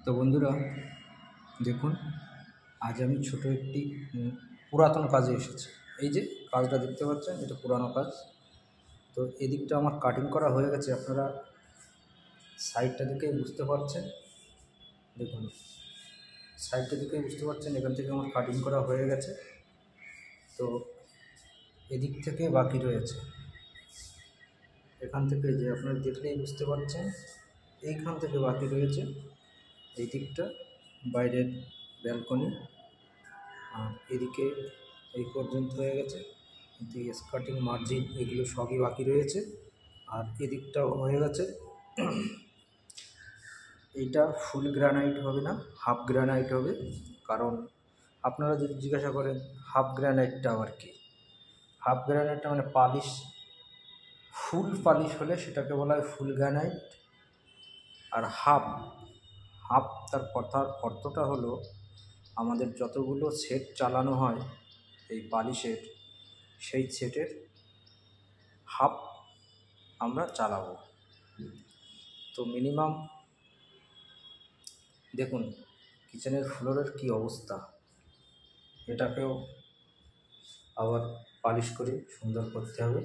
তো বন্ধুরা দেখুন, আজ আমি ছোট একটি পুরাতন কাজে এসেছি। এই যে কাজটা দেখতে পাচ্ছেন, এটা পুরানো কাজ। তো এদিকটা আমার কাটিং করা হয়ে গেছে, আপনারা সাইডটা দেখেই বুঝতে পারছেন। দেখুন, সাইডটা দেখেই বুঝতে পারছেন, এখান থেকে আমার কাটিং করা হয়ে গেছে। তো এদিক থেকে বাকি রয়েছে, এখান থেকে যে আপনারা দেখলেই বুঝতে পারছেন, এইখান থেকে বাকি রয়েছে। এই দিকটা বাইরের ব্যালকনি, আর এদিকে এই পর্যন্ত হয়ে গেছে, কিন্তু স্কার্টিং মার্জিন এগুলো সবই বাকি রয়েছে। আর এদিকটাও হয়ে গেছে। এইটা ফুল গ্রানাইট হবে না, হাফ গ্রানাইট হবে। কারণ আপনারা যদি জিজ্ঞাসা করেন হাফ গ্রানাইটটা আবার কি, হাফ গ্রানাইটটা মানে পালিশ। ফুল পালিশ হলে সেটাকে বলা হয় ফুল গ্রানাইট। আর হাফ হাফ তার কথার অর্থটা হলো, আমাদের যতগুলো সেট চালানো হয় এই পালিশের, সেই সেটের হাফ আমরা চালাবো। তো মিনিমাম দেখুন কিচেনের ফ্লোরের কি অবস্থা, এটাকেও আবার পালিশ করে সুন্দর করতে হবে।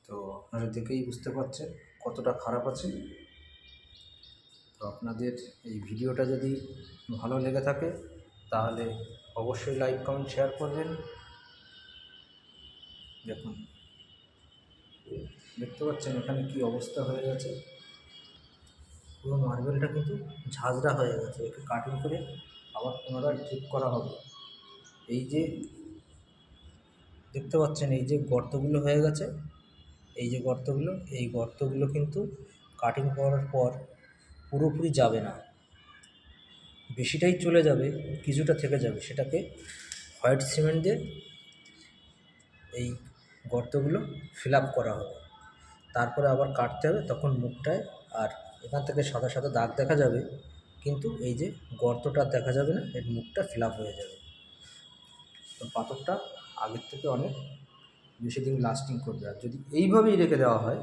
তো আপনারা দেখেই বুঝতে পারছেন কতটা খারাপ আছে। তো আপনাদের এই ভিডিওটা যদি ভালো লেগে থাকে তাহলে অবশ্যই লাইক কমেন্ট শেয়ার করবেন। দেখুন, দেখতে পাচ্ছেন এখানে কি অবস্থা হয়ে গেছে। পুরো মার্বেলটা কিন্তু ঝাঁঝরা হয়ে গেছে, একে কাটিং করে আবার পুনরায় ঠিক করা হবে। এই যে দেখতে পাচ্ছেন, এই যে গর্তগুলো হয়ে গেছে, এই যে গর্তগুলো, এই গর্তগুলো কিন্তু কাটিং করার পর পুরোপুরি যাবে না, বেশিটাই চলে যাবে, কিছুটা থেকে যাবে। সেটাকে হোয়াইট সিমেন্ট দিয়ে এই গর্তগুলো ফিল আপ করা হবে, তারপরে আবার কাটতে হবে। তখন মুখটায় আর এখান থেকে সাদা সাদা দাগ দেখা যাবে, কিন্তু এই যে গর্তটা দেখা যাবে না, এর মুখটা ফিল আপ হয়ে যাবে। তো পাথরটা আগের থেকে অনেক বেশি দিন লাস্টিং করবে। আর যদি এইভাবেই রেখে দেওয়া হয়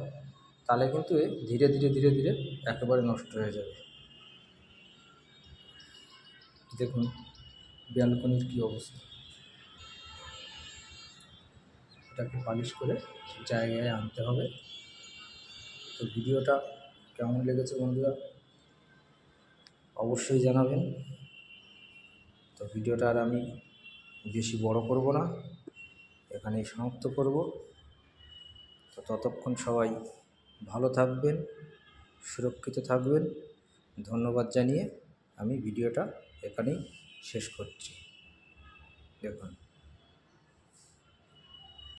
তাহলে কিন্তু এ ধীরে ধীরে ধীরে ধীরে একেবারে নষ্ট হয়ে যাবে। দেখুন ব্যালকনির কী অবস্থা, এটাকে পালিশ করে জায়গায় আনতে হবে। তো ভিডিওটা কেমন লেগেছে বন্ধুরা অবশ্যই জানাবেন। তো ভিডিওটা আর আমি বেশি বড় করব না, এখানেই সমাপ্ত করব। তো ততক্ষণ সবাই ভালো থাকবেন, সুরক্ষিত থাকবেন। ধন্যবাদ জানিয়ে আমি ভিডিওটা এখানেই শেষ করছি। দেখুন।